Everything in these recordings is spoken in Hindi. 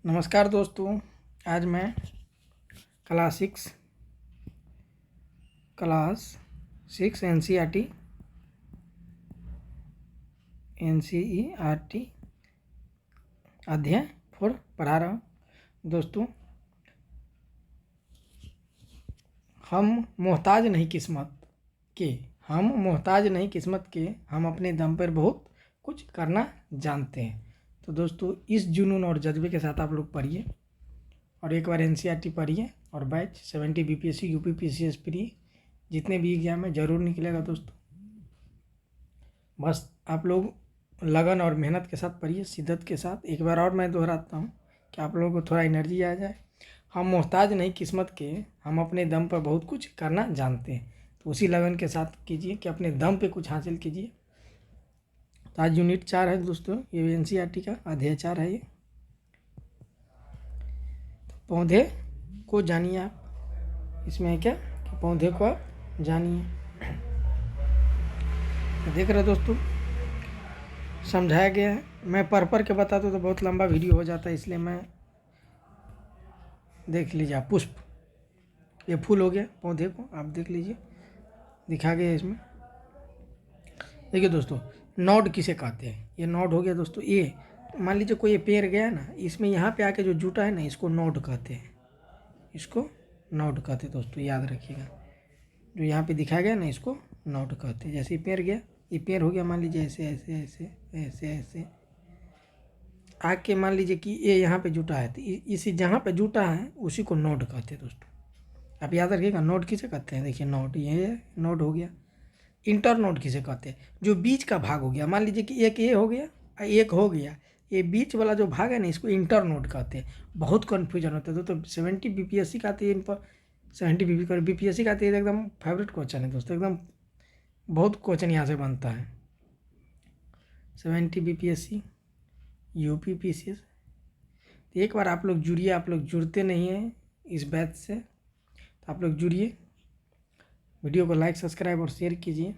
नमस्कार दोस्तों। आज मैं क्लास 6 एनसीईआरटी अध्याय 4 पढ़ा रहा हूँ। दोस्तों, हम मोहताज नहीं किस्मत के, हम अपने दम पर बहुत कुछ करना जानते हैं। तो दोस्तों, इस जुनून और जज्बे के साथ आप लोग पढ़िए और एक बार एनसीईआरटी पढ़िए और batch 70 BPSC UP PCS pre जितने भी एग्जाम में ज़रूर निकलेगा। दोस्तों, बस आप लोग लगन और मेहनत के साथ पढ़िए, शिद्दत के साथ। एक बार और मैं दोहराता हूँ कि आप लोगों को थोड़ा एनर्जी आ जाए। हम मोहताज नहीं किस्मत के, हम अपने दम पर बहुत कुछ करना जानते हैं। तो उसी लगन के साथ कीजिए कि अपने दम पे कुछ हासिल कीजिए। तो आज यूनिट 4 है दोस्तों, ये एनसीईआरटी का अध्याय 4 है। ये पौधे को जानिए आप। इसमें है क्या कि पौधे को आप जानिए। देख रहे दोस्तों, समझाया गया है। मैं पढ़ के बताता तो बहुत लंबा वीडियो हो जाता है, इसलिए मैं देख लीजिए आप। पुष्प, ये फूल हो गया, पौधे को आप देख लीजिए, दिखा गया इसमें। देखिए दोस्तों, नोड किसे कहते हैं? ये नोड हो गया दोस्तों। ये मान लीजिए कोई ये पेड़ गया ना, इसमें यहाँ पे आके जो जुटा है ना, इसको नोड कहते हैं। इसको नोड कहते हैं दोस्तों, याद रखिएगा। जो यहाँ पे दिखाया गया ना, इसको नोड कहते हैं। जैसे पेड़ गया, ये पेड़ हो गया, मान लीजिए ऐसे ऐसे ऐसे ऐसे ऐसे आके मान लीजिए कि ये यहाँ पे जुटा है, तो इसी जहाँ पे जुटा है उसी को नोड कहते हैं दोस्तों। आप याद रखिएगा, नोड किसे कहते हैं? देखिए नोड, ये नोड हो गया। इंटर नोड किसे कहते हैं? जो बीच का भाग हो गया, मान लीजिए कि एक ये हो गया, एक हो गया, ये बीच वाला जो भाग है ना, इसको इंटर नोड कहते हैं। बहुत कन्फ्यूजन होता है दोस्तों। 70 बीपीएससी का आती है, इन पर 70 बीपीएससी का आती है, एकदम फेवरेट क्वेश्चन है दोस्तों। एकदम बहुत क्वेश्चन यहाँ से बनता है। 70 बीपीएससी यूपी पीसीएस। तो एक बार आप लोग जुड़िए। आप लोग जुड़ते नहीं हैं इस बैच से, तो आप लोग जुड़िए। वीडियो को लाइक, सब्सक्राइब और शेयर कीजिए।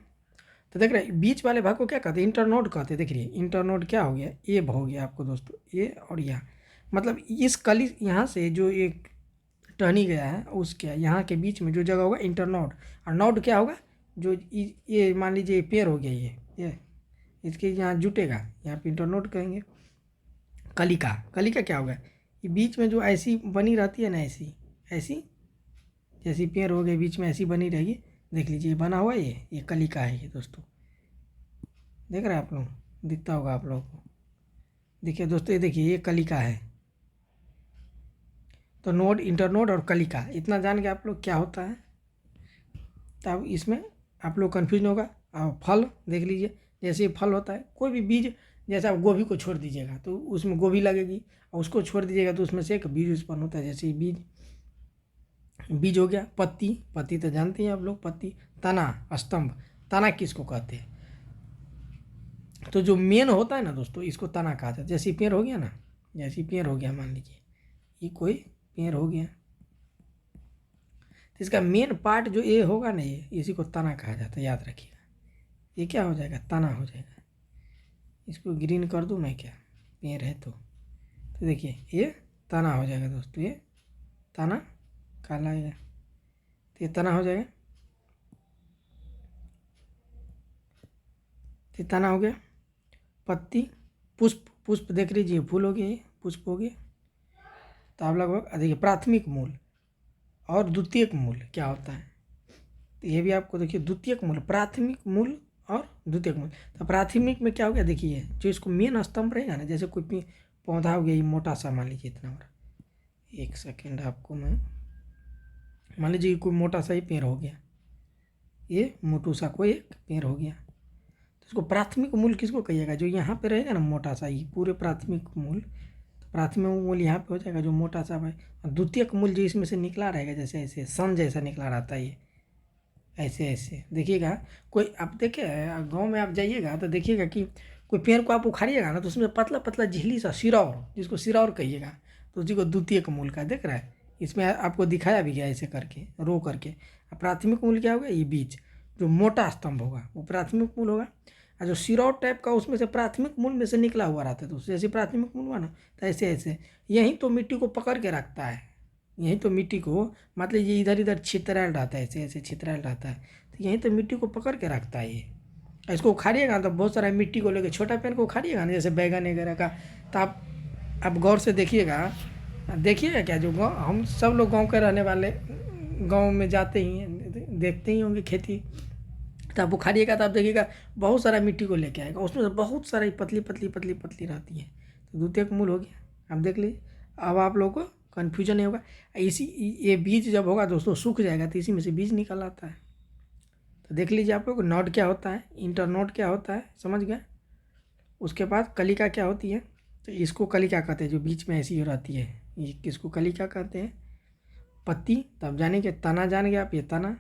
तो देख रहे बीच वाले भाग को क्या कहते हैं? इंटरनोड कहते हैं। देख रही है, इंटरनोड क्या हो गया? ये हो गया आपको दोस्तों, ये और यहाँ, मतलब इस कली यहाँ से जो एक टहनी गया है, उसके यहाँ के बीच में जो जगह होगा इंटरनोड। और नोड क्या होगा? जो ये मान लीजिए ये पेड़ हो गया, ये इसके यहाँ जुटेगा, यहाँ पे इंटरनोड कहेंगे। कलिका क्या होगा? ये बीच में जो ऐसी बनी रहती है ना, ऐसी जैसी पेड़ हो गए, बीच में ऐसी बनी रहेगी। देख लीजिए, बना हुआ ये कलिका है ये दोस्तों। देख रहे हैं आप लोग? दिखता होगा आप लोगों को। देखिए दोस्तों, ये देखिए, ये कलिका है। तो नोड, इंटरनोड और कलिका, इतना जान के आप लोग क्या होता है, तब इसमें आप लोग कन्फ्यूज होगा। और फल देख लीजिए, जैसे फल होता है, कोई भी बीज, जैसे आप गोभी को छोड़ दीजिएगा तो उसमें गोभी लगेगी, और उसको छोड़ दीजिएगा तो उसमें से एक बीज उत्पन्न होता है। जैसे बीज हो गया। पत्ती तो जानते हैं आप लोग, पत्ती। तना, स्तंभ। तना किसको कहते हैं? तो जो मेन होता है ना दोस्तों, इसको तना कहा जाता है। जैसे पेड़ हो गया ना, मान लीजिए ये कोई पेड़ हो गया, तो इसका मेन पार्ट जो ये होगा ना, ये इसी को तना कहा जाता है। याद रखिएगा, ये क्या हो जाएगा? तना हो जाएगा। इसको ग्रीन कर दूँ मैं क्या? पेड़ है तो देखिए, ये तना हो जाएगा दोस्तों। ये तना काला है, तो ये तना हो जाएगा। तो तना हो गया। पत्ती, पुष्प देख लीजिए, फूल हो गया, ये पुष्प हो गया। तो आप लगभग देखिए, प्राथमिक मूल और द्वितीयक मूल क्या होता है, तो ये भी आपको देखिए, द्वितीयक मूल, प्राथमिक मूल और द्वितीयक मूल। तो प्राथमिक में क्या हो गया? देखिए, जो इसको मेन स्तंभ रहेगा ना, जैसे कोई पौधा हो गया, ये मोटा सा, मान लीजिए इतना बड़ा। एक सेकेंड, आपको मैं मान लीजिए कोई मोटा सा ही पेड़ हो गया, ये मोटू सा कोई एक पेड़ हो गया, तो इसको प्राथमिक मूल किसको कहिएगा? जो यहाँ पे रहेगा ना, मोटा सा, ये पूरे प्राथमिक मूल। तो प्राथमिक मूल यहाँ पे हो जाएगा, जो मोटा सा भाई। और द्वितीयक मूल जो इसमें से निकला रहेगा, जैसे ऐसे सन जैसा निकला रहता है, ये ऐसे देखिएगा। कोई आप देखे गाँव में आप जाइएगा तो देखिएगा कि कोई पेड़ को आप उखाड़िएगा ना, तो उसमें पतला पतला झिल्ली सा सिरौर, जिसको सिरौर कहिएगा, तो उसी को द्वितीयक मूल का। देख रहा है, इसमें आपको दिखाया भी गया ऐसे करके, रो करके। प्राथमिक मूल क्या होगा? ये बीज जो मोटा स्तंभ होगा, वो प्राथमिक मूल होगा। और जो सिरौट टाइप का उसमें से प्राथमिक मूल में से निकला हुआ रहता है, तो जैसे प्राथमिक मूल हुआ ना, तो ऐसे ऐसे यही तो मिट्टी को पकड़ के रखता है। यही तो मिट्टी को, मतलब ये इधर इधर छितरायल रहता है, ऐसे ऐसे छितरायल रहता है, तो यही तो मिट्टी को पकड़ के रखता है ये। इसको उखाड़िएगा तो बहुत सारा मिट्टी को लेकर, छोटा पेड़ को उखाड़िएगा ना, जैसे बैगन वगैरह का, तो आप गौर से देखिएगा, देखिएगा क्या, जो गाँव, हम सब लोग गाँव के रहने वाले, गाँव में जाते ही हैं, देखते ही होंगे खेती, तो आप उखाड़िएगा तो आप देखिएगा बहुत सारा मिट्टी को लेके आएगा, उसमें से बहुत सारी पतली पतली पतली पतली रहती है, तो द्वितीयक मूल हो गया। आप देख लीजिए, अब आप लोगों को कन्फ्यूजन नहीं होगा। इसी ये बीज जब होगा दोस्तों सूख जाएगा, तो इसी में से बीज निकल आता है। तो देख लीजिए आप लोग, नोड क्या होता है, इंटरनोड क्या होता है, समझ गए। उसके बाद कलिका क्या होती है, तो इसको कलिका कहते हैं, जो बीच में ऐसी हो रहती है, ये किसको कलिका कहते हैं। पत्ती, तब जानेंगे, तना जान गए आप, ये तना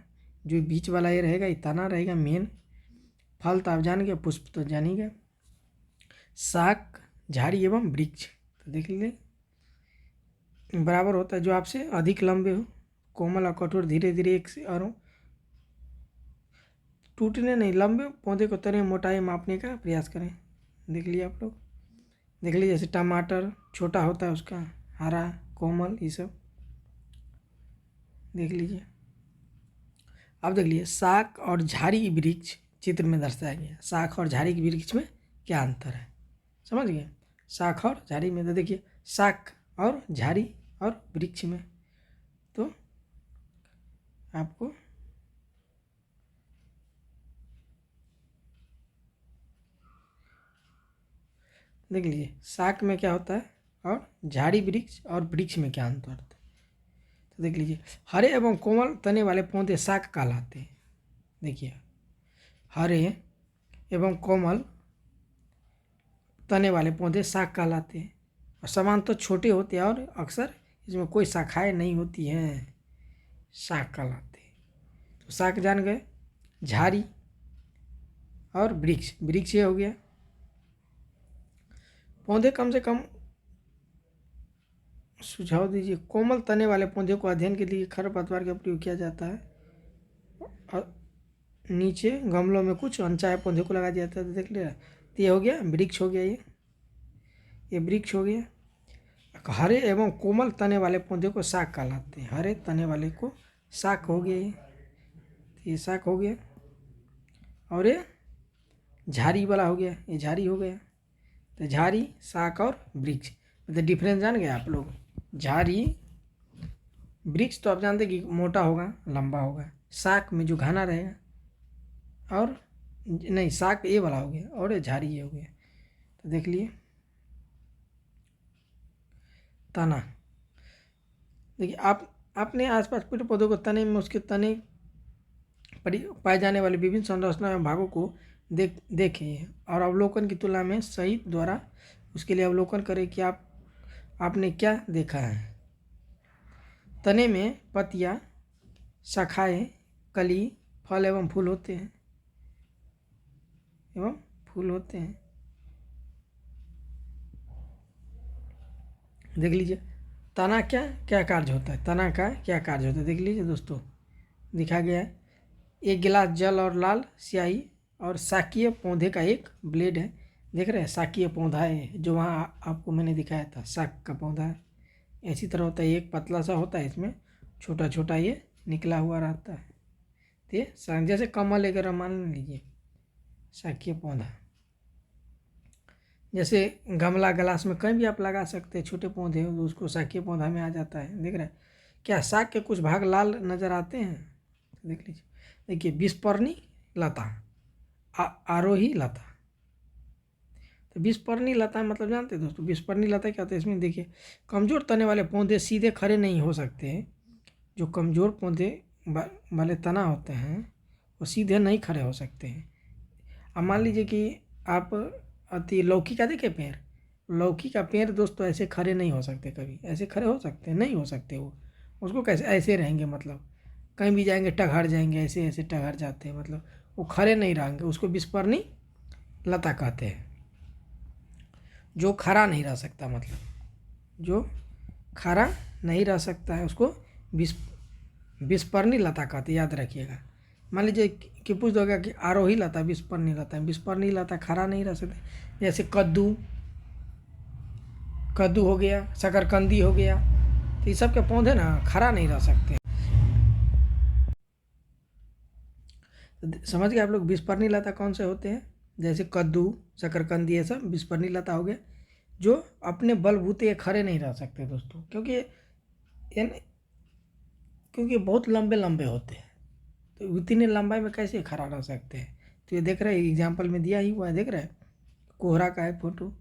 जो बीच वाला ये रहेगा, ये तना रहेगा मेन। फल तो आप जान गए, पुष्प तो जान ही गए। शाक, झाड़ी एवं वृक्ष, तो देख लीजिए बराबर होता है जो आपसे अधिक लंबे हो, कोमल और कठोर, धीरे धीरे एक से और टूटने नहीं, लंबे पौधे को तने मोटाई मापने का प्रयास करें। देख लीजिए आप लोग, देख लीजिए जैसे टमाटर छोटा होता है उसका, हरा कोमल, ये सब देख लीजिए। अब देख लीजिए शाक और झाड़ी वृक्ष चित्र में दर्शाया गया। शाक और झाड़ी के वृक्ष में क्या अंतर है, समझ गए। शाक और झाड़ी में तो देखिए, शाक और झाड़ी और वृक्ष में तो आपको देख लीजिए शाक में क्या होता है और झाड़ी वृक्ष और वृक्ष में क्या अंतर होता है। तो देख लीजिए, हरे एवं कोमल तने वाले पौधे शाक कहलाते हैं। देखिए, हरे एवं कोमल तने वाले पौधे शाक कहलाते हैं, और समान तो छोटे होते हैं और अक्सर इसमें कोई शाखाएं नहीं होती हैं, शाक कहलाते हैं। तो शाक जान गए। झाड़ी और वृक्ष, वृक्ष ये हो गया। पौधे कम से कम सुझाव दीजिए। कोमल तने वाले पौधे को अध्ययन के लिए खरपतवार का प्रयोग किया जाता है, और नीचे गमलों में कुछ अनचाहे पौधे को लगा दिया जाता है। देख लिया, तो ये हो गया वृक्ष हो गया, ये वृक्ष हो गया। हरे एवं कोमल तने वाले पौधे को शाक कहलाते हैं। हरे तने वाले को शाक हो गया, ये शाक हो गया। और ये झाड़ी वाला हो गया, ये झाड़ी हो गया। तो झाड़ी, शाक और वृक्ष, मतलब डिफरेंस जान गए आप लोग। झाड़ी, वृक्ष तो आप जानते कि मोटा होगा, लंबा होगा। शाक में जो घना रहेगा, और नहीं, शाक ये वाला हो गया, और ये झाड़ी ये हो गया। तो देख लिए तना, देखिए आपने आसपास पेड़ पौधों को तने में उसके तने पाए जाने वाले विभिन्न संरचना एवं भागों को देखें और अवलोकन की तुलना में सही द्वारा उसके लिए अवलोकन करें कि आपने क्या देखा है। तने में पत्तियाँ, शाखाएं, कली, फल एवं फूल होते हैं, देख लीजिए। तना क्या कार्य होता है, तना का क्या कार्य होता है, देख लीजिए दोस्तों, दिखा गया है। एक गिलास जल और लाल स्याही और शाकीय पौधे का एक ब्लेड है, देख रहे हैं, शाकीय पौधा है जो वहाँ आपको मैंने दिखाया था, शाक का पौधा है। इसी तरह होता है, एक पतला सा होता है, इसमें छोटा छोटा ये निकला हुआ रहता है। तो ये जैसे कमल वगैरह मान लीजिए, शाकीय पौधा। जैसे गमला गिलास में कहीं भी आप लगा सकते हैं, छोटे पौधे हो तो उसको शाकीय पौधा में आ जाता है। देख रहे हैं क्या, शाक के कुछ भाग लाल नज़र आते हैं, देख लीजिए। देखिए, विस्पर्णी लता, आरोही लता। तो विस्पर्णी लता मतलब जानते हैं दोस्तों, विस्पर्णी लता क्या होता है। इसमें देखिए, कमज़ोर तने वाले पौधे सीधे खड़े नहीं हो सकते हैं। जो कमज़ोर पौधे वाले तना होते हैं वो सीधे नहीं खड़े हो सकते हैं। अब मान लीजिए कि आप लौकी का देखे पेड़, लौकी का पेड़ दोस्तों ऐसे खड़े नहीं हो सकते, कभी ऐसे खड़े हो सकते नहीं हो सकते। वो उसको कैसे ऐसे रहेंगे, मतलब कहीं भी जाएंगे टघर जाएंगे, ऐसे ऐसे टघर जाते हैं, मतलब वो खड़े नहीं रहेंगे। उसको विस्पर्णी लता कहते हैं, जो खड़ा नहीं रह सकता, मतलब जो खड़ा नहीं रह सकता है उसको विस्पर्णी लता कहते हैं, याद रखिएगा। मान लीजिए कि पूछ दोगे कि आरोही लता विस्पर्णी लता, विस्पर्णी लता खड़ा नहीं रह सकते। जैसे कद्दू, कद्दू हो गया, शकरकंदी हो गया, तो ये सब के पौधे ना खड़ा नहीं रह सकते। तो समझ गए आप लोग विस्पर्णी लता कौन से होते हैं? जैसे कद्दू, शकरकंदी, ये सब विस्पर्णी लता हो गया, जो अपने बलबूते खड़े नहीं रह सकते दोस्तों, क्योंकि बहुत लंबे लंबे होते हैं, तो इतनी लंबाई में कैसे खड़ा रह सकते हैं? तो ये देख रहे हैं एग्जाम्पल में दिया ही हुआ है, देख रहे हैं कोहरा का है फोटो।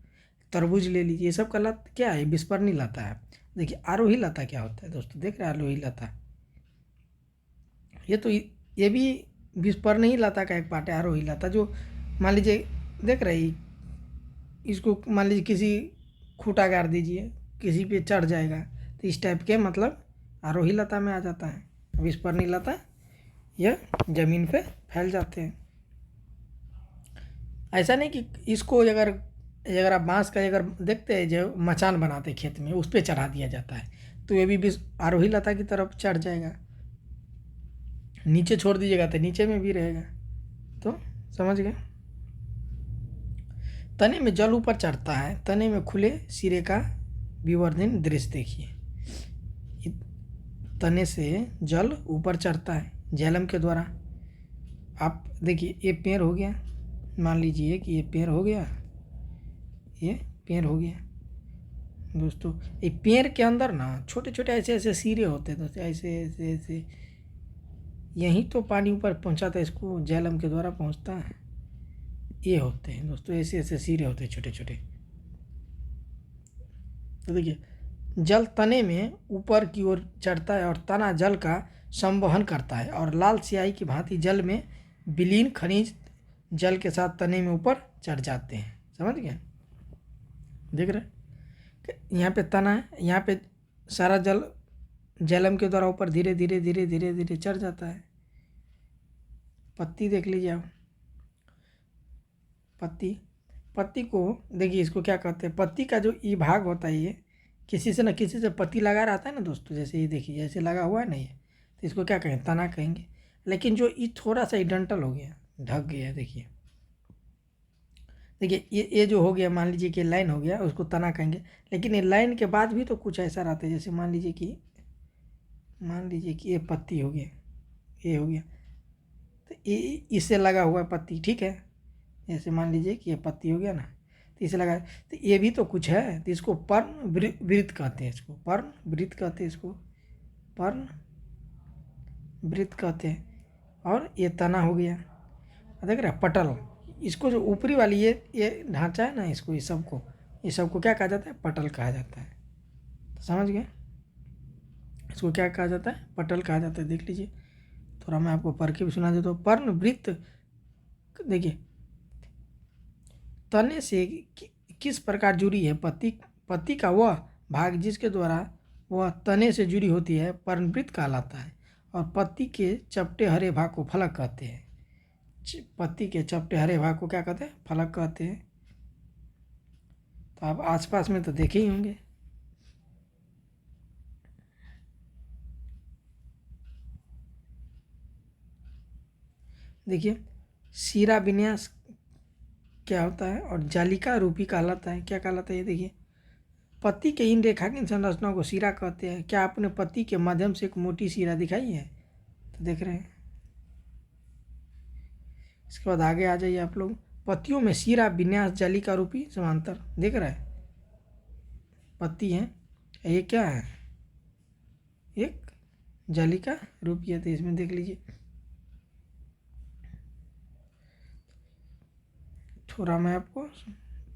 तरबूज ले लीजिए, ये सब का लत क्या है? विस्पर्णी लता है। देखिए आरोही लता क्या होता है दोस्तों, देख रहे हैं आरोही लता, ये भी विस्पर्णी लता का एक पार्ट है। आरोही लता जो मान लीजिए देख रहे, इसको मान लीजिए किसी खूंटा गाड़ दीजिए, किसी पे चढ़ जाएगा, तो इस टाइप के मतलब आरोही लता में आ जाता है। विस्पर्णी लता यह जमीन पे फैल जाते हैं। ऐसा नहीं कि इसको अगर आप बांस का अगर देखते हैं जो मचान बनाते हैं खेत में, उस पर चढ़ा दिया जाता है, तो ये भी आरोही लता की तरफ चढ़ जाएगा। नीचे छोड़ दीजिएगा तो नीचे में भी रहेगा। तो समझ गए। तने में जल ऊपर चढ़ता है, तने में खुले सिरे का विवर्धन दृश्य देखिए। तने से जल ऊपर चढ़ता है जैलम के द्वारा। आप देखिए ये पेड़ हो गया, मान लीजिए कि ये पेड़ हो गया, ये पेड़ हो गया दोस्तों। ये पेड़ के अंदर ना छोटे छोटे ऐसे ऐसे सिरे होते हैं दोस्तों, ऐसे ऐसे ऐसे, यहीं तो पानी ऊपर पहुंचाता है, इसको जैलम के द्वारा पहुंचता है। ये होते हैं दोस्तों, ऐसे ऐसे सिरे होते हैं छोटे छोटे। तो देखिए जल तने में ऊपर की ओर चढ़ता है और तना जल का संवहन करता है, और लाल स्याही की भांति जल में विलीन खनिज जल के साथ तने में ऊपर चढ़ जाते हैं। समझ गए? देख रहे यहाँ पे तना है, यहाँ पे सारा जल जैलम के द्वारा ऊपर धीरे धीरे धीरे धीरे धीरे चढ़ जाता है। पत्ती देख लीजिए आप, पत्ती को देखिए, इसको क्या कहते हैं? पत्ती का जो ई भाग होता है, ये किसी से न किसी से पत्ती लगा रहता है ना दोस्तों, जैसे ये देखिए जैसे लगा हुआ है ना ये, तो इसको क्या कहें? तना कहेंगे। लेकिन जो ये थोड़ा सा डंटल हो गया, ढक गया, देखिए ये जो हो गया, मान लीजिए कि लाइन हो गया, उसको तना कहेंगे। लेकिन ये लाइन के बाद भी तो कुछ ऐसा रहता है, जैसे मान लीजिए कि ये पत्ती हो गया, ये हो गया, तो ये इससे लगा हुआ है पत्ती, ठीक है। जैसे मान लीजिए कि ये पत्ती हो गया ना, तो इसे लगा, तो ये भी तो कुछ है, तो इसको पर्ण वृत्त कहते हैं, इसको पर्ण वृत्त कहते हैं, इसको पर्ण वृत्त कहते हैं। और ये तना हो गया, देख रहे हैं पटल, इसको जो ऊपरी वाली ये ढांचा है ना, इसको ये सबको क्या कहा जाता है? पटल कहा जाता है। तो समझ गए? इसको क्या कहा जाता है? पटल कहा जाता है। देख लीजिए, थोड़ा मैं आपको पढ़ के भी सुना देता हूँ। पर्ण वृत्त देखिए, तने से किस प्रकार जुड़ी है पत्ती का वह भाग जिसके द्वारा वह तने से जुड़ी होती है पर्णवृत्त कहलाता है, और पत्ती के चपटे हरे भाग को फलक कहते हैं। पत्ती के चपटे हरे भाग को क्या कहते हैं? फलक कहते हैं। तो आप आसपास में तो देखे ही होंगे। देखिए शीरा विन्यास क्या होता है, और जालिका रूपी कहलाता है। क्या कहलाता है? ये देखिए, पत्ती के इन रेखांकित संरचनाओं को शीरा कहते हैं। क्या आपने पत्ती के माध्यम से एक मोटी शीरा दिखाई है? तो देख रहे हैं। इसके बाद आगे आ जाइए आप लोग। पत्तियों में शीरा विन्यास जालिका रूपी समांतर, देख रहे हैं पत्ती है, ये क्या है? एक जालिका रूपी है। तो इसमें देख लीजिए, थोड़ा मैं आपको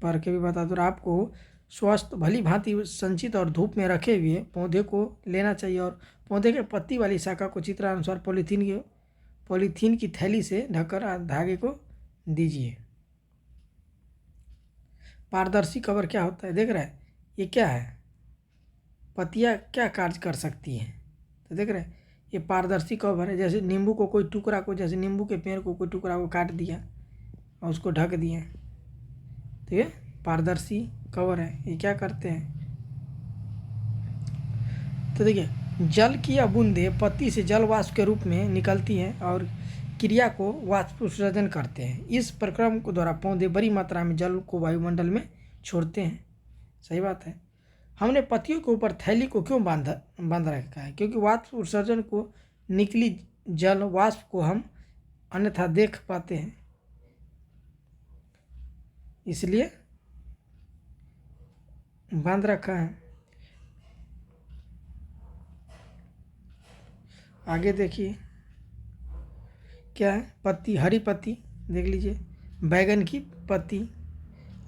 पढ़ के भी बता दूँ। आपको स्वस्थ भली भांति संचित और धूप में रखे हुए पौधे को लेना चाहिए, और पौधे के पत्ती वाली शाखा को चित्रानुसार पॉलीथीन की थैली से ढककर धागे को दीजिए। पारदर्शी कवर क्या होता है? देख रहे हैं, ये क्या है? पत्तियाँ क्या कार्य कर सकती हैं? तो देख रहे हैं, ये पारदर्शी कवर है। जैसे नींबू को कोई टुकड़ा को, जैसे नींबू के पेड़ को कोई टुकड़ा को काट दिया और उसको ढक दिए, तो ये पारदर्शी कवर है। ये क्या करते हैं? तो देखिए, जल की यह बूंदें पत्ती से जल वाष्प के रूप में निकलती हैं और क्रिया को वाष्प उत्सर्जन करते हैं। इस प्रक्रम को द्वारा पौधे बड़ी मात्रा में जल को वायुमंडल में छोड़ते हैं। सही बात है। हमने पत्तियों के ऊपर थैली को क्यों बांध रखा है? क्योंकि वाष्प उत्सर्जन को निकली जल वाष्प को हम अन्यथा देख पाते हैं, इसलिए बांध रखा है। आगे देखिए क्या है, पत्ती, हरी पत्ती देख लीजिए, बैगन की पत्ती,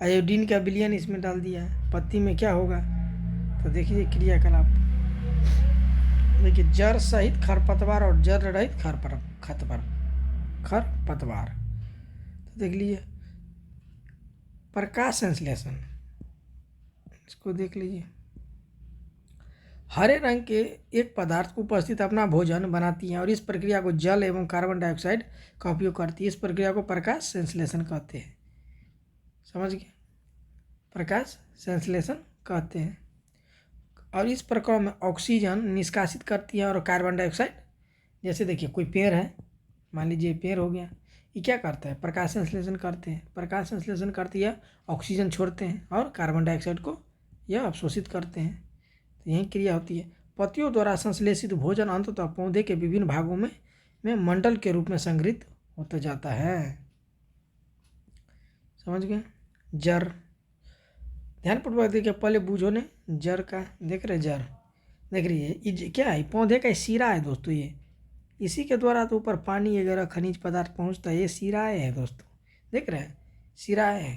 आयोडीन का विलयन इसमें डाल दिया है। पत्ती में क्या होगा तो देखिए क्रियाकलाप, देखिए जड़ सहित खरपतवार और जड़ रहित खरपतवार। तो देख लीजिए प्रकाश संश्लेषण, इसको देख लीजिए। हरे रंग के एक पदार्थ को उपस्थित अपना भोजन बनाती हैं और इस प्रक्रिया को जल एवं कार्बन डाइऑक्साइड का उपयोग करती है। इस प्रक्रिया को प्रकाश संश्लेषण कहते हैं। समझ गए? प्रकाश संश्लेषण कहते हैं। और इस प्रक्रिया में ऑक्सीजन निष्कासित करती है और कार्बन डाइऑक्साइड, जैसे देखिए कोई पेड़ है, मान लीजिए पेड़ हो गया, ये क्या करता है? प्रकाश संश्लेषण करते हैं। प्रकाश संश्लेषण करती है, ऑक्सीजन छोड़ते हैं और कार्बन डाइऑक्साइड को यह अवशोषित करते हैं। तो यही क्रिया होती है। पत्तियों द्वारा संश्लेषित भोजन अंततः पौधे के विभिन्न भागों में मंडल के रूप में संग्रहित होता जाता है। समझ गए? जड़, ध्यानपूर्वक देखिए, पहले बूझो ने जड़ का, देख रहे जड़, देख रही है ये क्या है? पौधे का सिरा है दोस्तों, ये इसी के द्वारा तो ऊपर पानी वगैरह खनिज पदार्थ पहुंचता है। ये सिराए है दोस्तों, देख रहे हैं, सिराए है।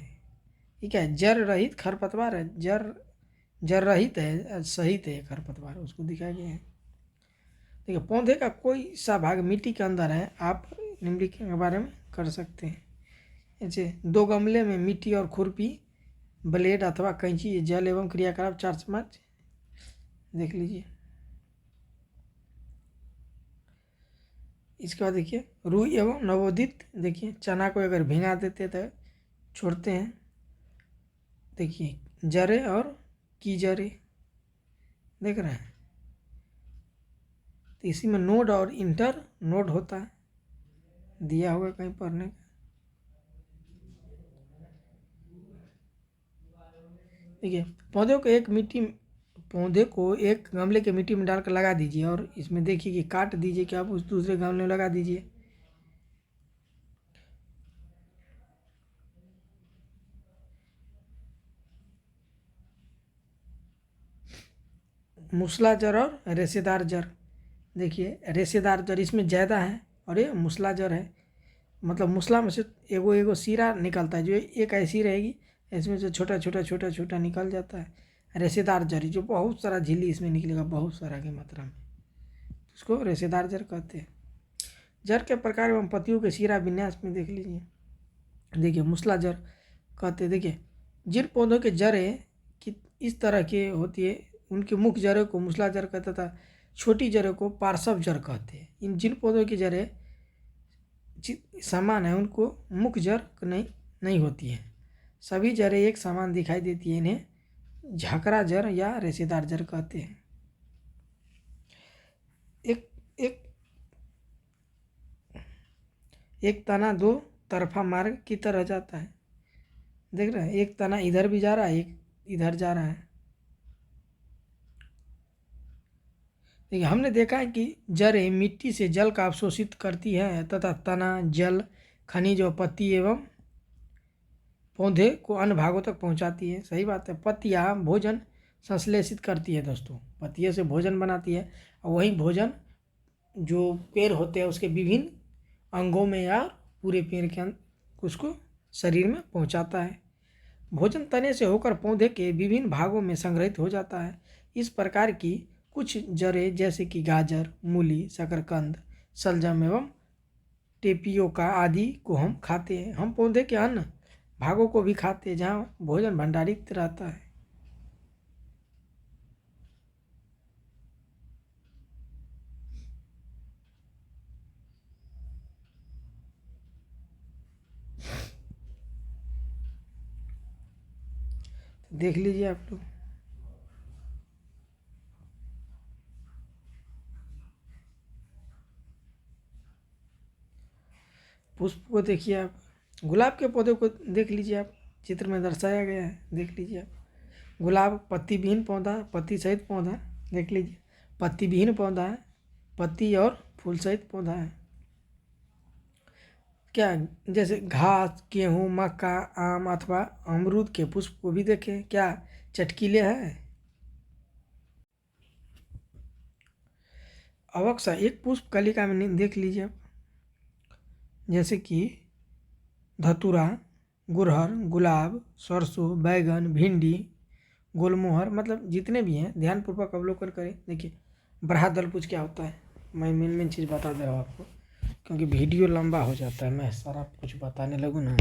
ये क्या है? जड़ रहित खरपतवार है, जड़ रहित है, सहित है खरपतवार, उसको दिखाया गया है। देखिए पौधे का कोई सा भाग मिट्टी के अंदर है, आप निम्नलिखित के बारे में कर सकते हैं। जैसे 2 गमले में मिट्टी और खुरपी, ब्लेड अथवा कैंची, जल एवं क्रियाकलाप 4 चम्मच, देख लीजिए। इसके बाद देखिए रुई एवं नवोदित, देखिए चना को अगर भिंगा देते तो छोड़ते हैं। देखिए जरे और की जरे, देख रहे हैं। तो इसी में नोड और इंटर नोड होता है, दिया होगा कहीं पढ़ने का। देखिए पौधे को एक गमले के मिट्टी में डालकर लगा दीजिए और इसमें देखिए कि काट दीजिए कि आप उस दूसरे गमले में लगा दीजिए। मूसला जड़ और रेशेदार जड़, देखिए रेशेदार जड़ इसमें ज़्यादा है और ये मूसला जड़ है। मतलब मूसला में से एगो सिरा निकलता है, जो एक ऐसी रहेगी, इसमें से छोटा निकल जाता है। रेशेदार जड़ जो बहुत सारा झिल्ली इसमें निकलेगा, बहुत सारा की मात्रा में, उसको रेशेदार जड़ कहते हैं। जड़ के प्रकार एवं पत्तियों के सिरा विन्यास में देख लीजिए। देखिए मूसला जड़ कहते हैं, देखिए जिन पौधों के जड़ें कि इस तरह की होती है, उनके मुख्य जड़ों को मूसला जड़ कहता था, छोटी जड़ों को पार्श्व जड़ कहते हैं। जिन पौधों की जड़ें समान है उनको मुख्य जड़ नहीं होती है। सभी जड़ें एक समान दिखाई देती है, इन्हें झकरा जड़ या रेशेदार जड़ कहते हैं। एक तना 2 तरफा मार्ग की तरह जाता है, देख रहे हैं। एक तना इधर भी जा रहा है, एक इधर जा रहा है। देखिए हमने देखा है कि जड़ें मिट्टी से जल का अवशोषित करती है तथा तना जल, खनिज और पत्ती एवं पौधे को अन्य भागों तक पहुंचाती है। सही बात है। पत्तियां भोजन संश्लेषित करती है दोस्तों, पत्तियों से भोजन बनाती है और वही भोजन जो पेड़ होते हैं उसके विभिन्न अंगों में या पूरे पेड़ के उसको शरीर में पहुंचाता है। भोजन तने से होकर पौधे के विभिन्न भागों में संग्रहित हो जाता है। इस प्रकार की कुछ जड़ें जैसे कि गाजर, मूली, शकरकंद, शलजम एवं टेपियोका आदि को हम खाते हैं। हम पौधे के अन्य भागों को भी खाते हैं जहाँ भोजन भंडारित रहता है। तो देख लीजिए आप लोग। पुष्प को देखिए आप, गुलाब के पौधे को देख लीजिए आप, चित्र में दर्शाया गया है, देख लीजिए आप। गुलाब पत्ती विहीन पौधा, पत्ती सहित पौधा, देख लीजिए, पत्ती विहीन पौधा है, पत्ती और फूल सहित पौधा है। क्या जैसे घास, गेहूँ, मक्का, आम अथवा अमरूद के पुष्प को भी देखें, क्या चटकीले हैं? अवक्सा एक पुष्प कलिका में देख लीजिए आप, जैसे कि धतूरा, गुड़हल, गुलाब, सरसों, बैगन, भिंडी, गुलमोहर, मतलब जितने भी हैं ध्यानपूर्वक अवलोकन करें। देखिए बरहा दलपुज क्या होता है, मैं मेन चीज़ बता दे रहा हूँ आपको, क्योंकि वीडियो लंबा हो जाता है, मैं सारा कुछ बताने लगूँ ना।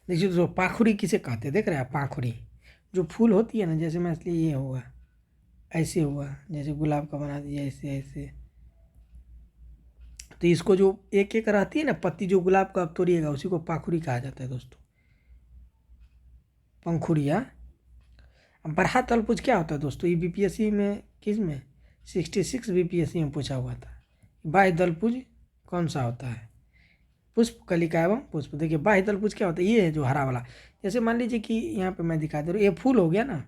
देखिए जो पाखुरी किसे कहते हैं, देख रहे हैं आप, पाखुरी जो फूल होती है ना, जैसे मैं इसलिए ये हुआ, ऐसे हुआ, जैसे गुलाब का बना दिया ऐसे ऐसे, तो इसको जो एक एक रहती है ना पत्ती, जो गुलाब का आप तोड़िएगा उसी को पाखुरी कहा जाता है दोस्तों, पंखुड़िया। बरहा तलपुज क्या होता है दोस्तों, ये बीपीएससी में किस में 66 बीपीएससी में पूछा हुआ था। बाह्य दलपुज कौन सा होता है? पुष्प कलिका एवं पुष्प। देखिए बाह्य दलपुज क्या होता है, ये है जो हरा वाला, जैसे मान लीजिए कि यहाँ पे मैं दिखा दे रहा हूँ, ये फूल हो गया ना,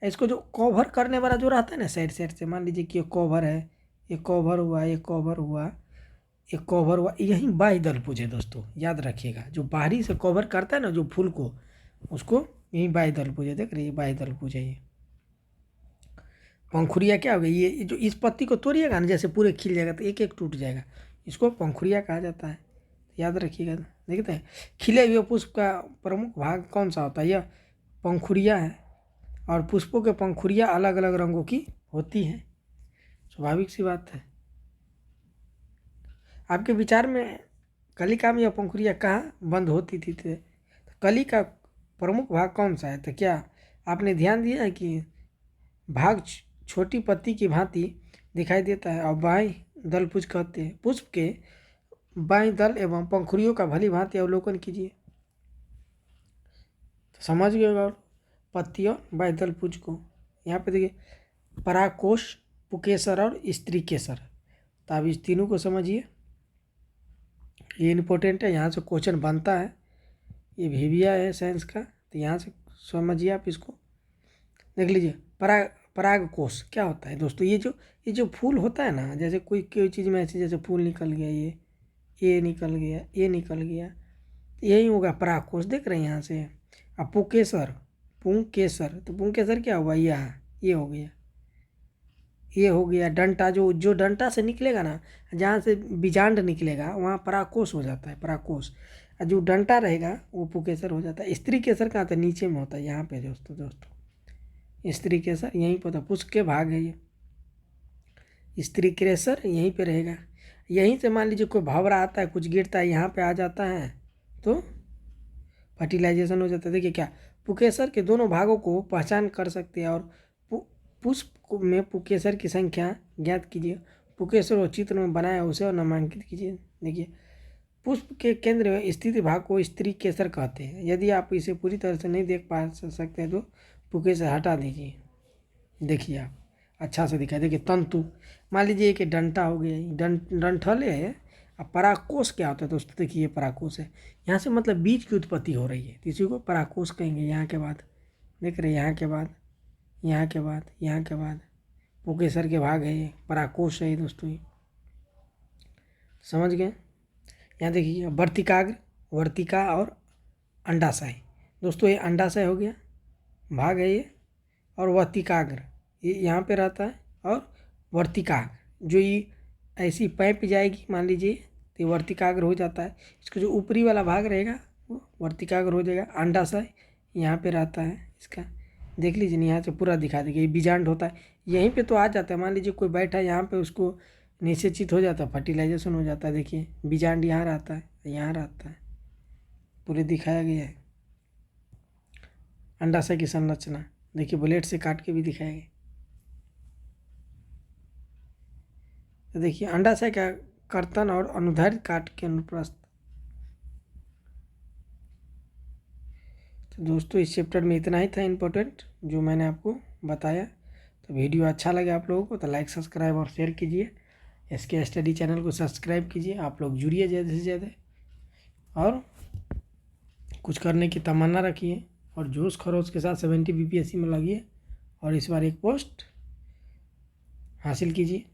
इसको जो कवर करने वाला जो रहता है ना साइड साइड से, मान लीजिए कि ये कवर है, ये कवर हुआ, ये कवर हुआ, ये कवर हुआ, यही बाह्य दलपुज है दोस्तों, याद रखिएगा। जो बाहरी से कवर करता है ना जो फूल को, उसको यही बाह्य दलपुज है। देख रहे बाह्य दलपुज है ये। पंखुड़िया क्या हो गई, ये जो इस पत्ती को तोड़िएगा ना, जैसे पूरे खिल जाएगा तो एक एक टूट जाएगा, इसको पंखुड़िया कहा जाता है, याद रखिएगा। देखते हैं खिले हुए पुष्प का प्रमुख भाग कौन सा होता है, यह पंखुड़िया है। और पुष्पों के पंखुड़ियाँ अलग अलग रंगों की होती हैं, स्वाभाविक सी बात है। आपके विचार में कलिका में यह पंखुड़ियाँ कहाँ बंद होती थी? तो कली का प्रमुख भाग कौन सा है? तो क्या आपने ध्यान दिया है कि भाग छोटी पत्ती की भांति दिखाई देता है, और बाएं दलपुज कहते हैं। पुष्प के बाएं दल एवं पंखुड़ियों का भली भांति अवलोकन कीजिए, तो समझ गए होगा पत्ती और बाएं दलपुज को। यहाँ पे देखिए परागकोश, पुकेसर और स्त्री केसर, तो आप इस तीनों को समझिए, ये इम्पोर्टेंट है, यहाँ से क्वेश्चन बनता है, ये वीविया है साइंस का, तो यहाँ से समझिए आप इसको। देख लीजिए परागकोश क्या होता है दोस्तों, ये जो फूल होता है ना, जैसे कोई चीज़ में ऐसे जैसे फूल निकल गया, ये निकल गया, ये निकल गया, यही होगा परागकोश। देख रहे हैं यहाँ से। अब पुंकेसर, तो पुंकेसर क्या हुआ, ये हो गया, ये हो गया डंटा, जो डंटा से निकलेगा ना, जहाँ से बीजांड निकलेगा वहाँ परागकोश हो जाता है, परागकोश। और जो डंटा रहेगा वो पुंकेसर हो जाता है। स्त्री केसर कहाँ था, नीचे में होता है, यहाँ पे दोस्तों स्त्री केसर यहीं पर होता है, पुष्प के भाग है ये। स्त्री केसर यहीं पे रहेगा, यहीं से मान लीजिए कोई भंवरा आता है, कुछ गिरता है, यहाँ पे आ जाता है तो फर्टिलाइजेशन हो जाता है। देखिए क्या पुंकेसर के दोनों भागों को पहचान कर सकते हैं, और पुष्प में पुंकेसर की संख्या ज्ञात कीजिए। पुंकेसर और चित्र में बनाया उसे और नामांकित कीजिए। देखिए पुष्प के केंद्र में स्थित भाग को स्त्री केसर कहते हैं। यदि आप इसे पूरी तरह से नहीं देख पा सकते हैं तो पुंकेसर हटा दीजिए। देखिए आप अच्छा से दिखाई, देखिए तंतु, मान लीजिए कि डंटा हो गया, डंठल है। अब परागकोश क्या होता है दोस्तों, देखिए ये परागकोश है, यहाँ से मतलब बीज की उत्पत्ति हो रही है, तो इसी को परागकोश कहेंगे। यहाँ के बाद देख रहे हैं, यहाँ के बाद, यहाँ के बाद, यहाँ के बाद पुंकेसर के भाग है, ये परागकोश है ये दोस्तों, ये समझ गए। यहाँ देखिए वर्तिकाग्र, वर्तिका और अंडाशय, दोस्तों ये अंडाशय हो गया भाग है ये, और वर्तिकाग्र ये यहाँ पे रहता है, और वर्तिकाग्र जो ये ऐसी पैप जाएगी मान लीजिए तो ये वर्तिकाग्र हो जाता है। इसका जो ऊपरी वाला भाग रहेगा वो वर्तिकाग्र हो जाएगा। अंडाशय यहाँ पे रहता है इसका, देख लीजिए यहाँ से पूरा दिखा देगा, ये बीजांड होता है, यहीं पे तो आ जाता है। मान लीजिए कोई बैठा है यहाँ पे, उसको निषेचित हो जाता है, फर्टिलाइजेशन हो जाता है। देखिए बीजांड यहाँ रहता है, यहाँ रहता है, पूरे दिखाया गया है अंडाशय की संरचना। देखिए बुलेट से काट के भी दिखाया गया। तो देखिए अंडाशय का कर्तन और अनुदैर्ध्य काट के अनुप्रस्थ। तो दोस्तों इस चैप्टर में इतना ही था इम्पोर्टेंट जो मैंने आपको बताया। तो वीडियो अच्छा लगे आप लोगों को तो लाइक, सब्सक्राइब और शेयर कीजिए, SK स्टडी चैनल को सब्सक्राइब कीजिए। आप लोग जुड़िए ज़्यादा से ज़्यादा और कुछ करने की तमन्ना रखिए और जोश खरोश के साथ 70 BPSC में लगिए और इस बार एक पोस्ट हासिल कीजिए।